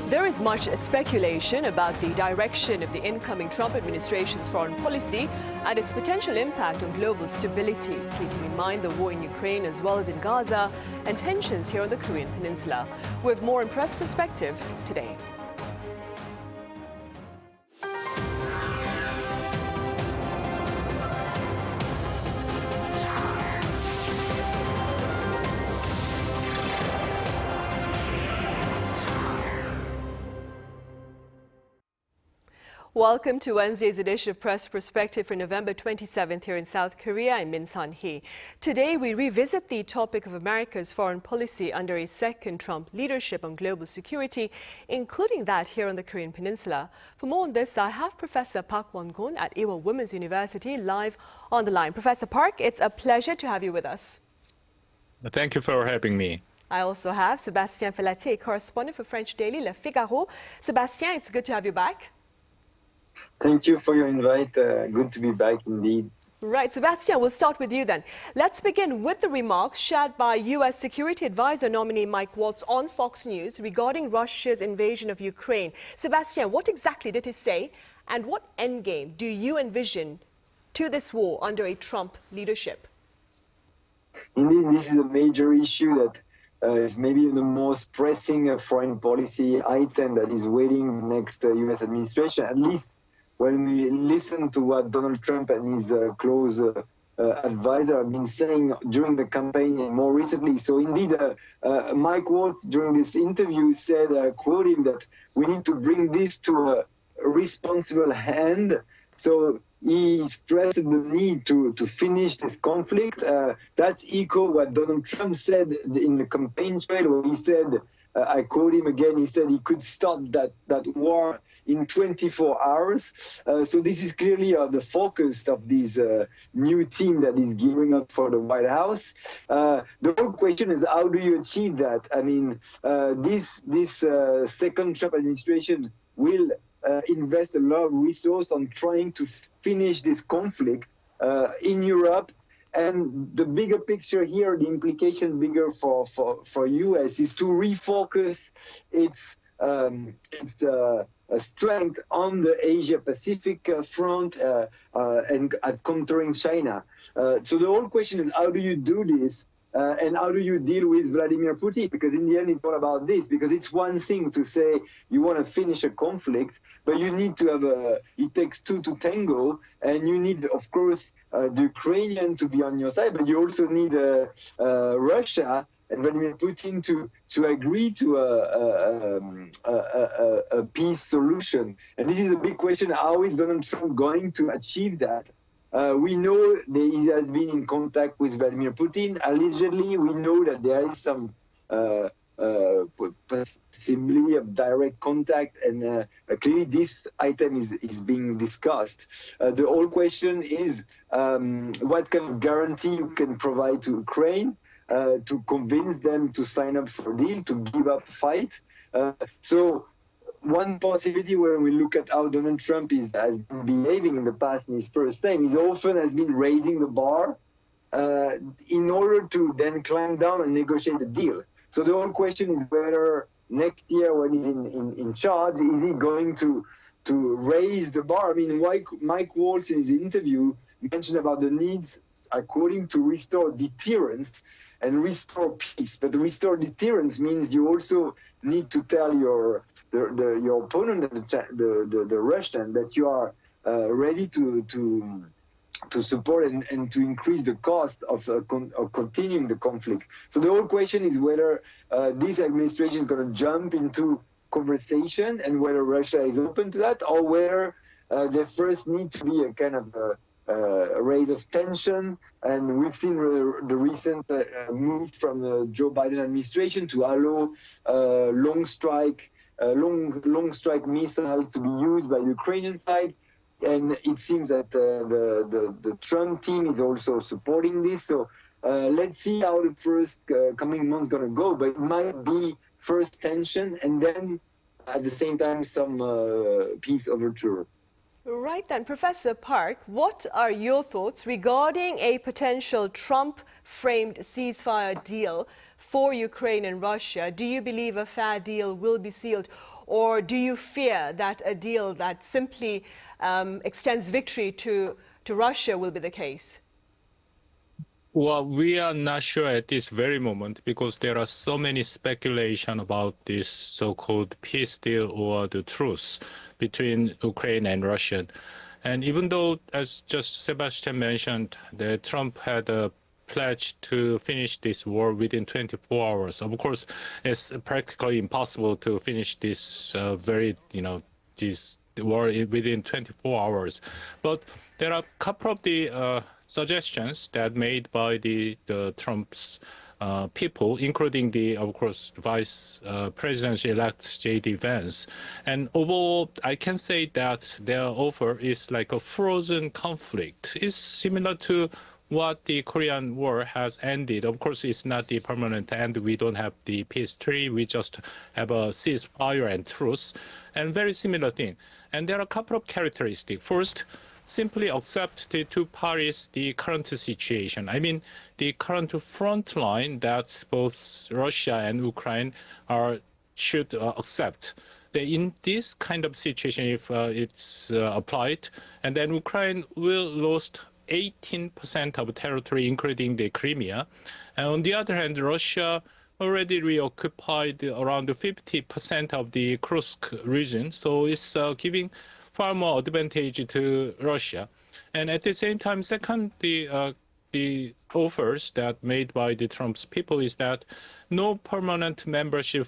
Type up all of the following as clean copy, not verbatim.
There is much speculation about the direction of the incoming Trump administration's foreign policy and its potential impact on global stability, keeping in mind the war in Ukraine as well as in Gaza and tensions here on the Korean peninsula. We have more in Press Perspective today. Welcome to Wednesday's edition of Press Perspective for November 27th here in South Korea. I'm Min Sun-hee. Today we revisit the topic of America's foreign policy under a second Trump leadership on global security, including that here on the Korean peninsula. For more on this, I have Professor Park Won-gon at Ewha Womans University live on the line. Professor Park, it's a pleasure to have you with us. Thank you for having me. I also have Sebastien Falletti, correspondent for French daily Le Figaro. Sebastien, it's good to have you back. Thank you for your invite. Good to be back indeed. Right, Sebastien, we'll start with you then. Let's begin with the remarks shared by U.S. Security Advisor nominee Mike Waltz on Fox News regarding Russia's invasion of Ukraine. Sebastien, what exactly did he say, and what endgame do you envision to this war under a Trump leadership? Indeed, this is a major issue that is maybe the most pressing foreign policy item that is waiting next U.S. administration, at least when we listen to what Donald Trump and his close advisor have been saying during the campaign and more recently. So indeed, Mike Waltz during this interview said, quoting, that we need to bring this to a responsible hand. So he stressed the need to finish this conflict. That's echo what Donald Trump said in the campaign trail, where he said, I quote him again, he said he could stop that war in 24 hours. So this is clearly the focus of this new team that is gearing up for the White House. The whole question is, how do you achieve that? I mean, this second Trump administration will invest a lot of resources on trying to finish this conflict in Europe. And the bigger picture here, the implication bigger for US is to refocus its strength on the Asia-Pacific front and at countering China. So the whole question is, how do you do this? And how do you deal with Vladimir Putin? Because in the end, it's all about this. Because it's one thing to say you want to finish a conflict, but you need to have it takes two to tango, and you need, of course, the Ukrainian to be on your side, but you also need Russia and Vladimir Putin to agree to a peace solution. And this is a big question: how is Donald Trump going to achieve that? We know that he has been in contact with Vladimir Putin. Allegedly, we know that there is some possibility of direct contact, and clearly this item is being discussed. The whole question is what kind of guarantee you can provide to Ukraine to convince them to sign up for a deal, to give up the fight. So one possibility when we look at how Donald Trump has been behaving in the past in his first time, he often has been raising the bar in order to then climb down and negotiate a deal. So the whole question is whether next year when he's in charge, is he going to raise the bar? I mean, Mike Waltz in his interview mentioned about the needs, according to restore deterrence and restore peace. But restore deterrence means you also need to tell your opponent, the Russian, that you are ready to support and to increase the cost of continuing the conflict. So the whole question is whether this administration is going to jump into conversation and whether Russia is open to that, or whether there first need to be a kind of a rate of tension. And we've seen the recent move from the Joe Biden administration to allow long strike missile to be used by the Ukrainian side. And it seems that the Trump team is also supporting this. So let's see how the first coming months going to go. But it might be first tension and then at the same time some peace overture. Right then, Professor Park, what are your thoughts regarding a potential Trump-framed ceasefire deal for Ukraine and Russia, do you believe a fair deal will be sealed? Or do you fear that a deal that simply extends victory to Russia will be the case? Well, we are not sure at this very moment because there are so many speculation about this so-called peace deal or the truce between Ukraine and Russia. And even though, as just Sebastien mentioned, that Trump had a pledge to finish this war within 24 hours. Of course, it's practically impossible to finish this this war within 24 hours. But there are a couple of the suggestions that made by the Trump's people, including the, of course, Vice President-elect J.D. Vance. And overall, I can say that their offer is like a frozen conflict. It's similar to what the Korean War has ended. Of course, it's not the permanent end. We don't have the peace treaty. We just have a ceasefire and truce, and very similar thing. And there are a couple of characteristics. First, simply accept the two parties, the current situation. I mean, the current front line that both Russia and Ukraine should accept. In this kind of situation, if it's applied, and then Ukraine will lose 18% of territory, including the Crimea. And on the other hand, Russia already reoccupied around 50% of the Kursk region. So it's giving far more advantage to Russia. And at the same time, second, the offers that made by the Trump's people is that no permanent membership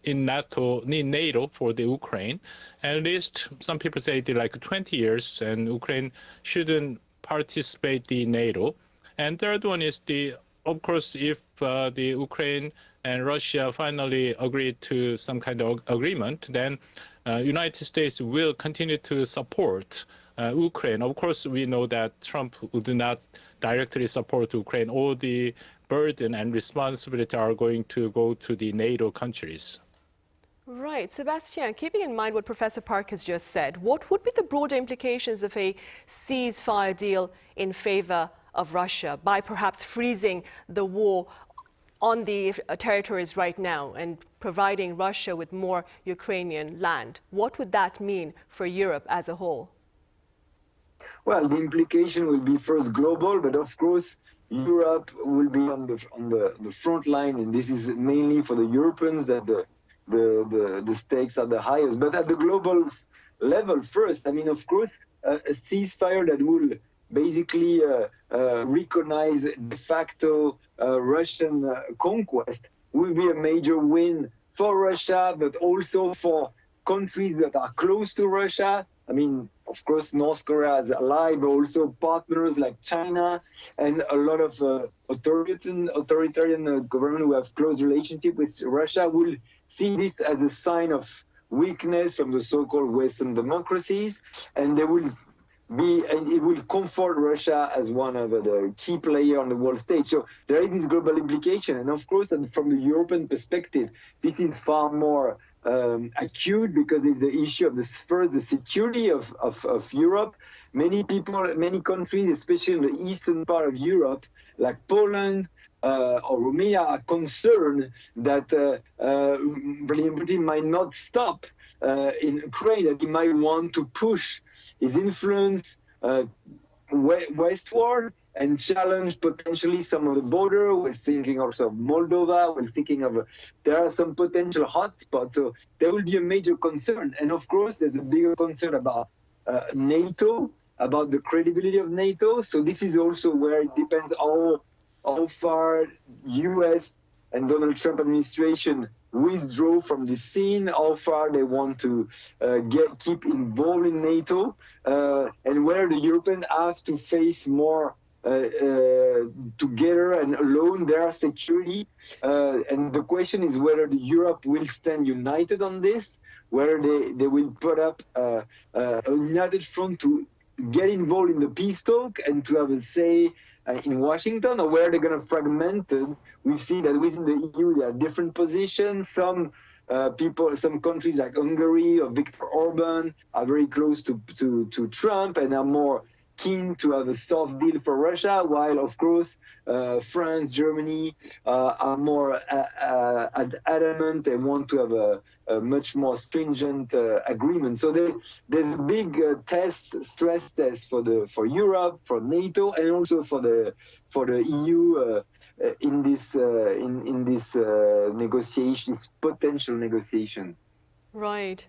in NATO for the Ukraine. At least some people say like 20 years, and Ukraine shouldn't participate in NATO. And third one is of course, if the Ukraine and Russia finally agree to some kind of agreement, then United States will continue to support Ukraine. Of course, we know that Trump would not directly support Ukraine. All the burden and responsibility are going to go to the NATO countries. Right. Sebastien, keeping in mind what Professor Park has just said, what would be the broader implications of a ceasefire deal in favor of Russia by perhaps freezing the war on the territories right now and providing Russia with more Ukrainian land? What would that mean for Europe as a whole? Well, the implication will be first global, but of course, Europe will be on the front line, and this is mainly for the Europeans that the stakes are the highest. But at the global level first, I mean, of course, a ceasefire that will basically recognize de facto Russian conquest will be a major win for Russia, but also for countries that are close to Russia. I mean, of course, North Korea is ally, but also partners like China and a lot of authoritarian government who have close relationship with Russia will see this as a sign of weakness from the so-called Western democracies, and it will comfort Russia as one of the key players on the world stage. So there is this global implication, and of course, and from the European perspective, this is far more acute because it's the issue of the security of Europe. Many countries, especially in the eastern part of Europe, like Poland or Romania, are concerned that Vladimir Putin might not stop in Ukraine, that he might want to push his influence westward and challenge potentially some of the border. We're thinking also of Moldova. We're thinking of, there are some potential hotspots. So there will be a major concern. And of course, there's a bigger concern about NATO, about the credibility of NATO. So this is also where it depends how far US and Donald Trump administration withdraw from the scene, how far they want to keep involved in NATO, and where the Europeans have to face more together and alone their security. And the question is whether Europe will stand united on this, whether they will put up a united front to get involved in the peace talk and to have a say in Washington, or where they're going to fragment it. We see that within the EU there are different positions. Some countries like Hungary or Viktor Orban are very close to Trump and are more keen to have a soft deal for Russia, while, of course, France, Germany are more adamant and want to have a much more stringent agreement. So there's a big stress test for Europe, for NATO, and also for the EU in this potential negotiation. Right.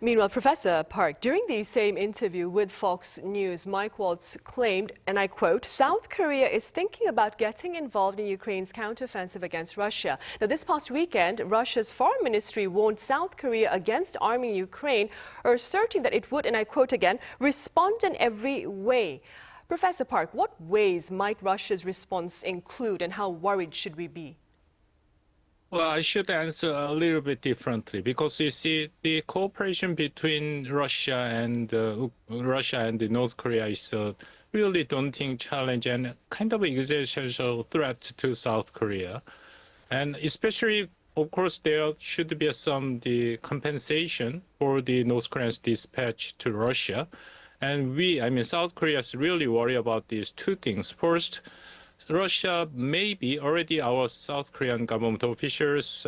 Meanwhile, Professor Park, during the same interview with Fox News, Mike Waltz claimed, and I quote, South Korea is thinking about getting involved in Ukraine's counteroffensive against Russia. Now, this past weekend, Russia's foreign ministry warned South Korea against arming Ukraine, asserting that it would, and I quote again, respond in every way. Professor Park, what ways might Russia's response include, and how worried should we be? Well, I should answer a little bit differently because you see, the cooperation between Russia and North Korea is a really daunting challenge and kind of an existential threat to South Korea. And especially, of course, there should be some compensation for the North Koreans' dispatch to Russia. And South Korea is really worried about these two things. First, Russia already our South Korean government officials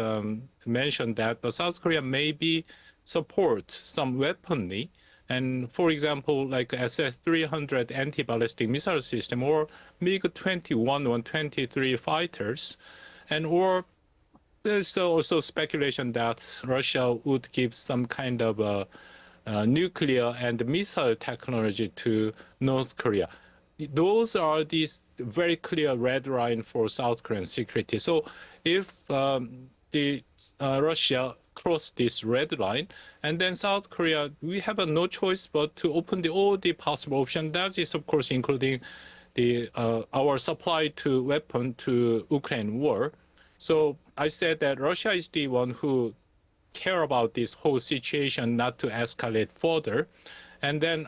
mentioned that, but South Korea maybe support some weaponry. And for example, like SS-300 anti-ballistic missile system or MiG-21 or 23 fighters. Or there's also speculation that Russia would give some kind of nuclear and missile technology to North Korea. Those are these very clear red line for South Korean security. So if Russia crossed this red line, and then South Korea, we have no choice but to open all the possible options. That is, of course, including our supply to weapon to Ukraine war. So I said that Russia is the one who care about this whole situation, not to escalate further. And then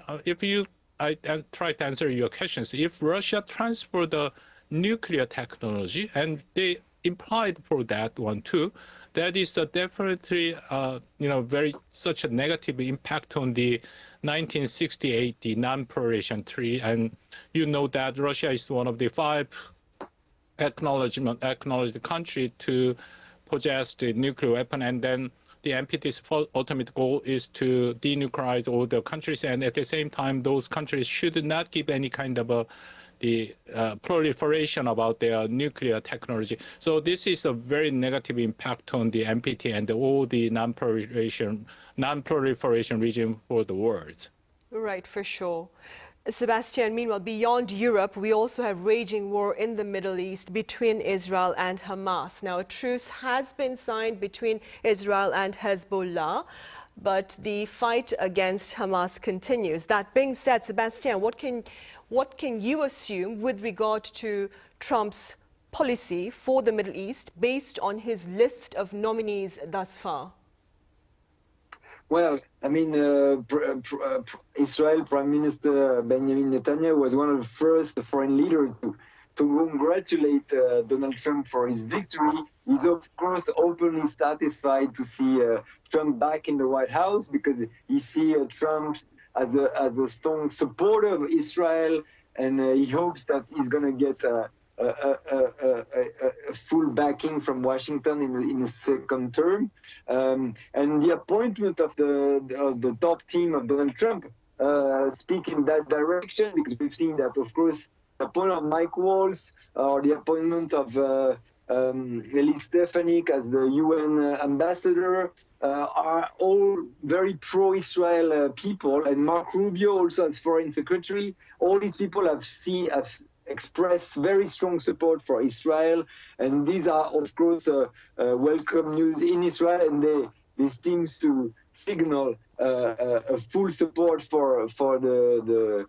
I try to answer your questions. If Russia transfer the nuclear technology, and they implied for that one too, that is definitely such a negative impact on the 1968 the non-proliferation treaty. And you know that Russia is one of the 5 acknowledged country to possess the nuclear weapon, and then the NPT's ultimate goal is to denuclearize all the countries, and at the same time, those countries should not give any kind of proliferation about their nuclear technology. So this is a very negative impact on the NPT and all the non-proliferation region for the world. Right, for sure. Sebastien, meanwhile, beyond Europe, we also have raging war in the Middle East between Israel and Hamas. Now, a truce has been signed between Israel and Hezbollah, but the fight against Hamas continues. That being said, Sebastien, what can you assume with regard to Trump's policy for the Middle East based on his list of nominees thus far? Well, Israel Prime Minister Benjamin Netanyahu was one of the first foreign leaders to congratulate Donald Trump for his victory. He's, of course, openly satisfied to see Trump back in the White House because he sees Trump as a strong supporter of Israel, and he hopes that he's going to get a full backing from Washington in the second term, and the appointment of the top team of Donald Trump speak in that direction, because we've seen that, of course, the appointment of Mike Waltz or the appointment of Elise Stefanik as the UN ambassador are all very pro-Israel people, and Mark Rubio also as foreign secretary. All these people have expressed very strong support for Israel, and these are, of course, welcome news in Israel, and this seems to signal a full support for the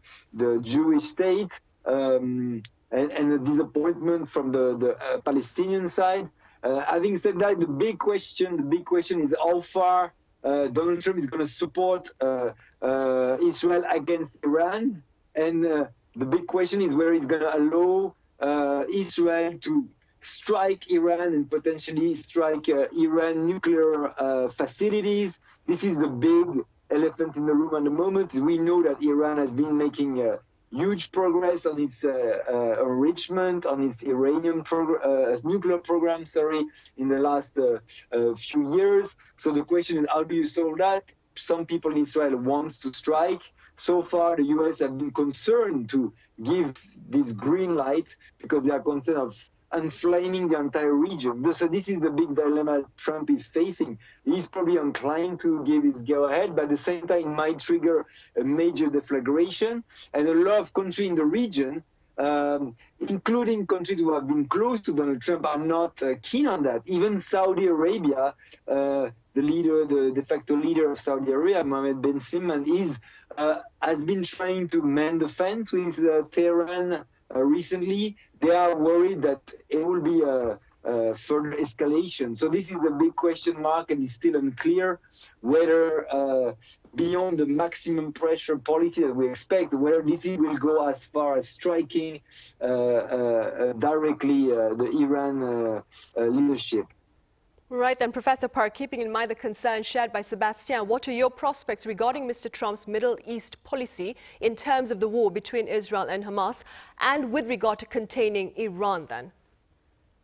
Jewish state, and a disappointment from the Palestinian side. Having said that, the big question is how far Donald Trump is going to support Israel against Iran, and the big question is where he's going to allow Israel to strike Iran and potentially strike Iran nuclear facilities. This is the big elephant in the room at the moment. We know that Iran has been making huge progress on its enrichment, on its uranium nuclear program, in the last few years. So the question is, how do you solve that? Some people in Israel want to strike. So far, the US have been concerned to give this green light because they are concerned of inflaming the entire region. So this is the big dilemma Trump is facing. He's probably inclined to give his go-ahead, but at the same time, it might trigger a major deflagration. And a lot of countries in the region, including countries who have been close to Donald Trump, are not keen on that. Even Saudi Arabia, the de facto leader of Saudi Arabia, Mohammed bin Salman, has been trying to mend the fence with Tehran recently. They are worried that it will be a further escalation. So this is a big question mark, and it's still unclear whether beyond the maximum pressure policy that we expect, whether this will go as far as striking directly the Iran leadership. Right, then, Professor Park, keeping in mind the concerns shared by Sebastien, what are your prospects regarding Mr. Trump's Middle East policy in terms of the war between Israel and Hamas and with regard to containing Iran then?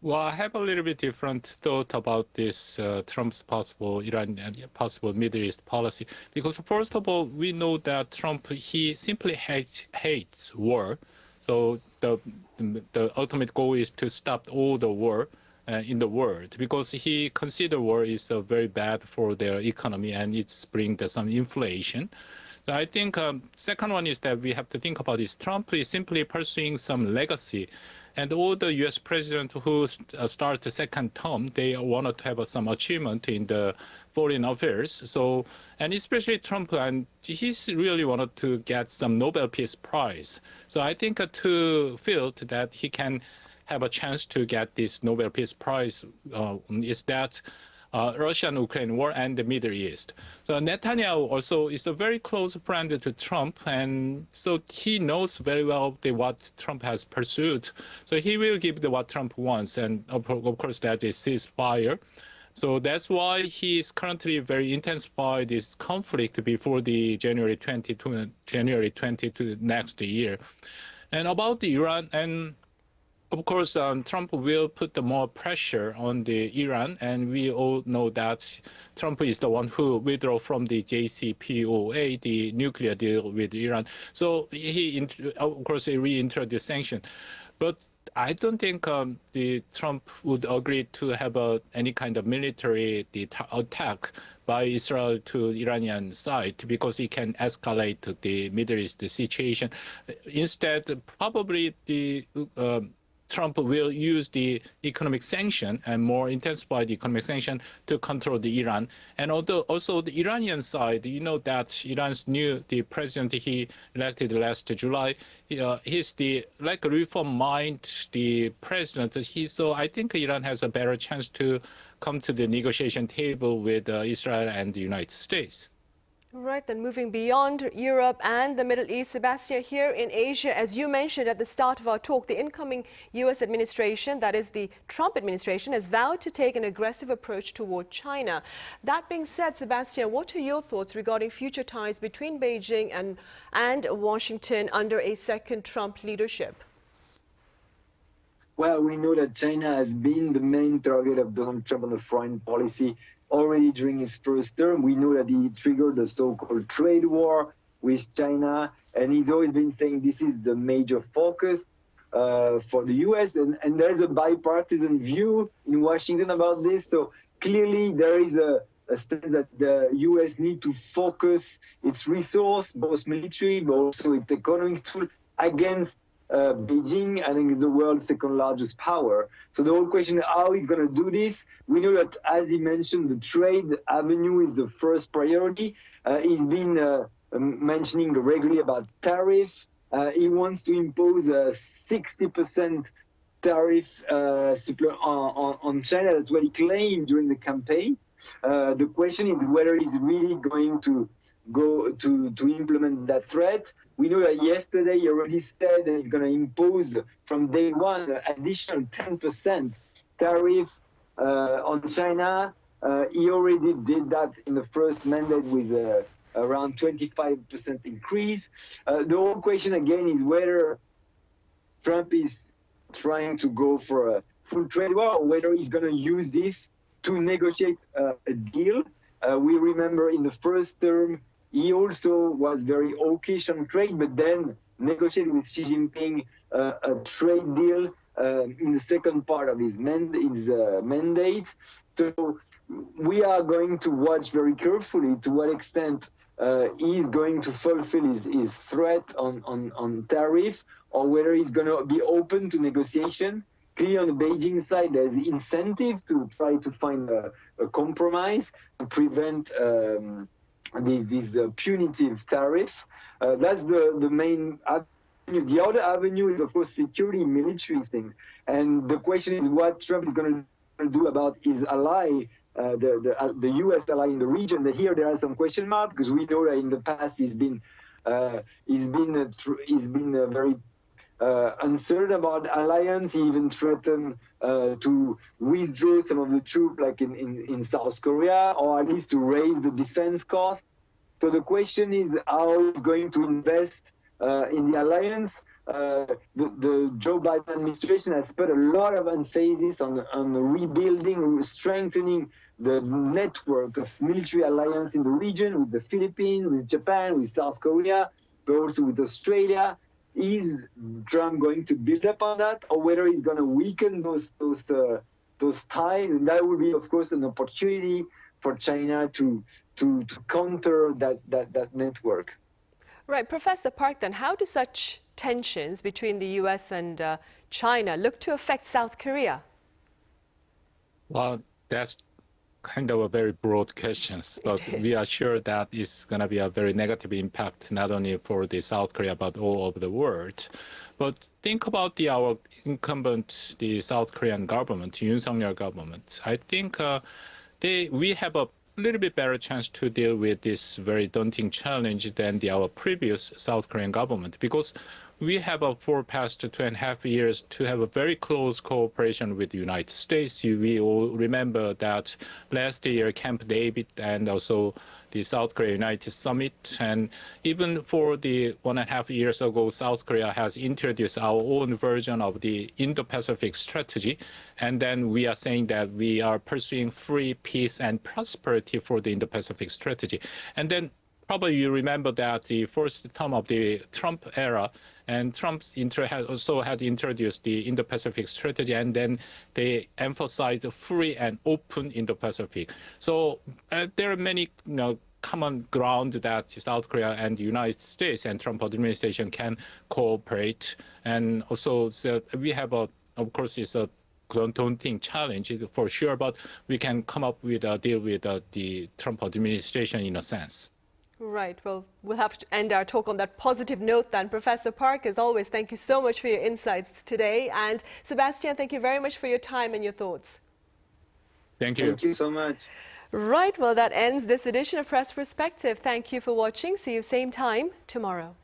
Well, I have a little bit different thought about this Trump's possible Iran and possible Middle East policy. Because first of all, we know that Trump, he simply hates war. So the ultimate goal is to stop all the war in the world, because he considers war is very bad for their economy and it's bringing some inflation. So I think second one is that we have to think about is Trump is simply pursuing some legacy. And all the U.S. presidents who start the second term, they wanted to have some achievement in the foreign affairs. So, and especially Trump, and he's really wanted to get some Nobel Peace Prize. So I think to feel that he can have a chance to get this Nobel Peace Prize is that Russia and Ukraine war and the Middle East. So Netanyahu also is a very close friend to Trump, and so he knows very well what Trump has pursued. So he will give what Trump wants, and of course that is ceasefire. So that's why he is currently very intensified this conflict before the January 22 next year. And about Iran, and of course, Trump will put more pressure on the Iran, and we all know that Trump is the one who withdrew from the JCPOA, the nuclear deal with Iran. So he, of course, reintroduced sanctions. But I don't think the Trump would agree to have any kind of military attack by Israel to Iranian side, because it can escalate the Middle East situation. Instead, probably the Trump will use the economic sanction and more intensified economic sanction to control the Iran. And also the Iranian side, you know that Iran's the president he elected last July, he's the reform mind, the president. So I think Iran has a better chance to come to the negotiation table with Israel and the United States. Right, then moving beyond Europe and the Middle East, Sebastien, here in Asia, as you mentioned at the start of our talk, the incoming U.S. administration, that is the Trump administration, has vowed to take an aggressive approach toward China. That being said, Sebastien, what are your thoughts regarding future ties between Beijing and Washington under a second Trump leadership? Well, we know that China has been the main target of Donald Trump on the foreign policy already during his first term. We know that he triggered the so-called trade war with China, and he's always been saying this is the major focus for the U.S., and there's a bipartisan view in Washington about this. So clearly there is a sense that the U.S. need to focus its resource, both military, but also its economic tool, against Beijing, I think, is the world's second largest power. So the whole question is how he's going to do this. We know that, as he mentioned, the trade avenue is the first priority. He's been mentioning regularly about tariffs. He wants to impose a 60% tariff on China. That's what he claimed during the campaign. The question is whether he's really going to go to implement that threat. We know that yesterday he already said that he's going to impose from day one an additional 10% tariff on China. He already did that in the first mandate with around 25% increase. The whole question again is whether Trump is trying to go for a full trade war or whether he's going to use this to negotiate a deal. We remember in the first term, he also was very hawkish on trade, but then negotiated with Xi Jinping a trade deal in the second part of his mandate. So we are going to watch very carefully to what extent he's going to fulfill his threat on tariff, or whether he's going to be open to negotiation. Clearly, on the Beijing side, there's incentive to try to find a compromise to prevent this punitive tariff. That's the main avenue. The other avenue is, of course, security, military thing. And the question is what Trump is going to do about his ally, the U.S. ally in the region. Here there are some question marks, because we know that in the past he's been very uncertain about alliance. He even threatened to withdraw some of the troops, like in South Korea, or at least to raise the defense cost. So the question is how he's going to invest in the alliance. The Joe Biden administration has put a lot of emphasis on rebuilding, strengthening the network of military alliance in the region with the Philippines, with Japan, with South Korea, but also with Australia. Is Trump going to build up on that, or whether he's going to weaken those ties? And that would be, of course, an opportunity for China to counter that network. Right, Professor Park, then how do such tensions between the U.S. and China look to affect South Korea? Well, that's kind of a very broad question, but we are sure that it's going to be a very negative impact, not only for the South Korea, but all over the world. But think about our incumbent, the South Korean government, Yoon Suk-yeol government. I think we have a little bit better chance to deal with this very daunting challenge than our previous South Korean government, because we have for past 2.5 years to have a very close cooperation with the United States. We all remember that last year, Camp David and also the South Korea United Summit. And even for the 1.5 years ago, South Korea has introduced our own version of the Indo-Pacific strategy. And then we are saying that we are pursuing free, peace, and prosperity for the Indo-Pacific strategy. And then probably you remember that the first term of the Trump era, and Trump also had introduced the Indo-Pacific strategy, and then they emphasized free and open Indo-Pacific. So there are many common ground that South Korea and the United States and Trump administration can cooperate. And also we have, of course, it's a daunting challenge for sure, but we can come up with a deal with the Trump administration in a sense. Right. Well, we'll have to end our talk on that positive note then. Professor Park, as always, thank you so much for your insights today. And Sebastien, thank you very much for your time and your thoughts. Thank you. Thank you so much. Right. Well, that ends this edition of Press Perspective. Thank you for watching. See you same time tomorrow.